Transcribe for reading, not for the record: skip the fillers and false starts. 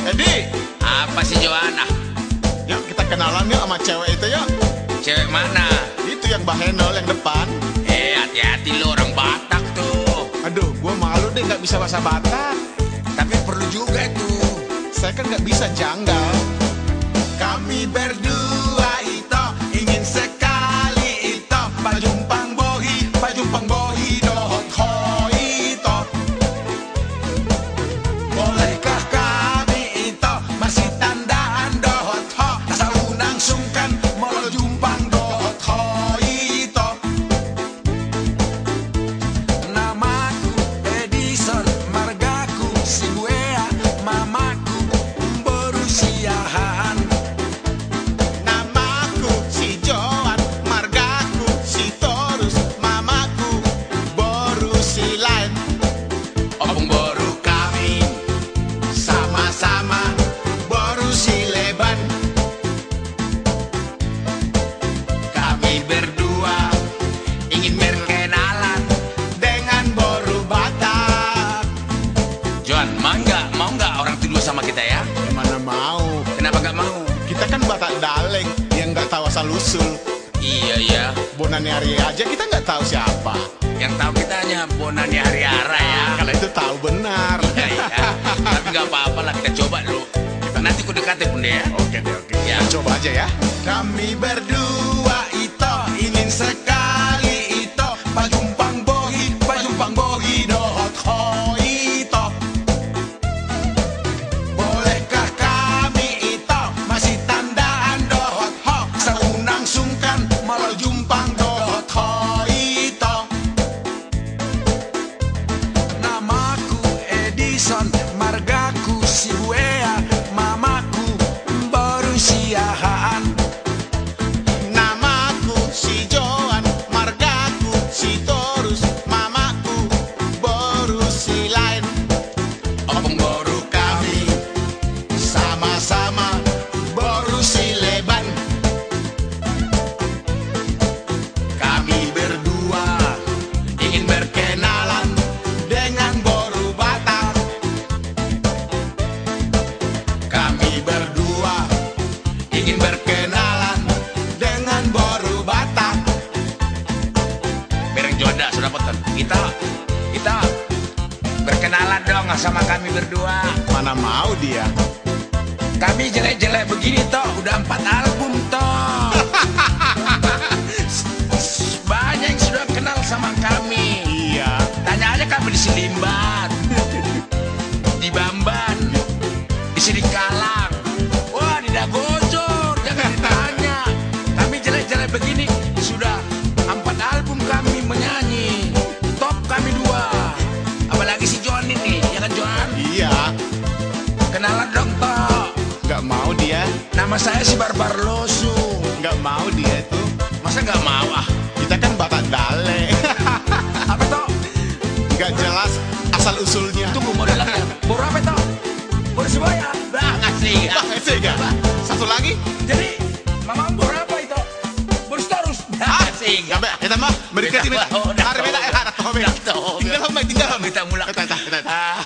Edi, Apa sih Joanna? yuk kita kenalan yuk sama cewek itu yuk. Cewek mana? Itu yang Bahenol yang depan. Hati-hati lo, orang Batak tuh. Aduh, gua malu deh nggak bisa bahasa Batak. Tapi perlu juga itu. Saya kan nggak bisa janggal. Kami berdua itu ingin sekali itu pajumpang bohi dohot hoi itu. Bolehkah kami itu masih tandaan dohot ho asal unang sungkan molo jumpang dohot hoi itu. Namaku Edison, margaku Siguea, mamaku Borusiahaan. Namaku si Joan, margaku si Torus, mamaku Boru si Lain. Opung Boru kami sama-sama Boru si Leban. Kami berdua ingin berkenalan dengan Boru Batak. Joan, mau nggak orang tidur sama kita ya? Gimana mau? Kenapa nggak mau? Kita kan Batak Daleng yang nggak tahu asal usul. Iya ya. Bonani Ari aja kita nggak tahu siapa. Yang tahu kita hanya Bonani Hari-Ara ya. Kalau itu tahu benar. Iya, iya. Tapi nggak apa-apa lah, kita coba dulu. Nanti ku dekatin pun deh ya. Oke deh, oke. Ya. Kita coba aja ya. Kami berdua itu ingin sekali itu pajumpang bohi dohot hoi itu. Bolehkah kami itu masih tandaan dohot ho seunang sungkan malah jumpang dohot hoi itu. Namaku Edison, margaku Siguea, mamaku Borusiahaan. Namaku si Joan, margaku si Torus, mamaku Boru si Lain. Opung Boru kami sama-sama Boru si Leban. Kami berdua ingin berkenalan dengan Boru Batak. Kami berdua ingin berkenalan dengan Boru Batak. Bereng Joanda sudah potong. Kita berkenalan dong sama kami berdua. Mana mau dia? Kami jelek-jelek begini toh, udah 4 album toh. Banyak yang sudah kenal sama kami. Iya. Tanya aja kami di Selimbat, di Bamban, di Sidikalang, wah di Dagojor, jangan ditanya. Kami jelek-jelek begini sudah 4 album kami menyanyi. Top kami 2. Apalagi si Joan ini, ya kan Joan? Iya. Kenalan dong toh. Nggak mau dia. Nama saya si Barbar Losung. Nggak mau dia tuh. Masa nggak mau ah? Kita kan Batak Dale. Apa toh? Nggak jelas asal usulnya. Tunggu modelannya. Baru apa toh? Baru semuanya. Bah, ngasih. Wah, ese gak? Satu lagi? Jadi, mama baru apa itu? Baru terus. Ngasih. Sampai kita mah berikut ini. Udah, Hari kita udah, tahu. udah, Tinggal home, tinggal home. Kita mulak. Kita. Ah.